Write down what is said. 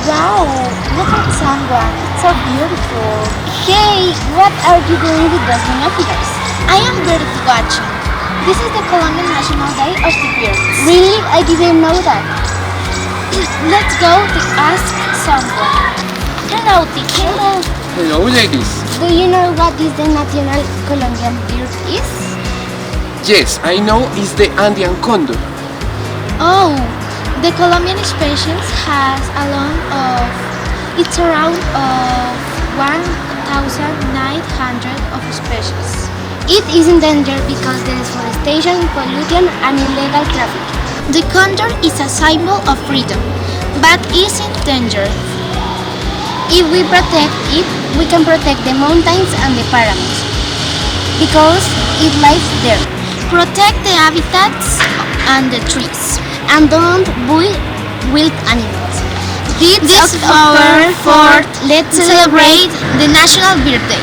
Wow, look at Sangwan. It's so beautiful. Hey, what are you doing with those binoculars? I am bird watching. This is the Colombian National Day of the Birds. Really? I didn't know that. Let's go to ask someone. Hello, teacher. Hello, ladies. Do you know what is the national Colombian bird is? Yes, I know it's the Andean condor. Oh, the Colombian species has a long of it's around of 1,900 of species. It is endangered because of deforestation, pollution, and illegal traffic. The condor is a symbol of freedom, but is endangered. If we protect it, we can protect the mountains and the pyramids because it lives there. Protect the habitats and the trees, and don't bully wild animals. This October 4th, let's celebrate the National Bird Day.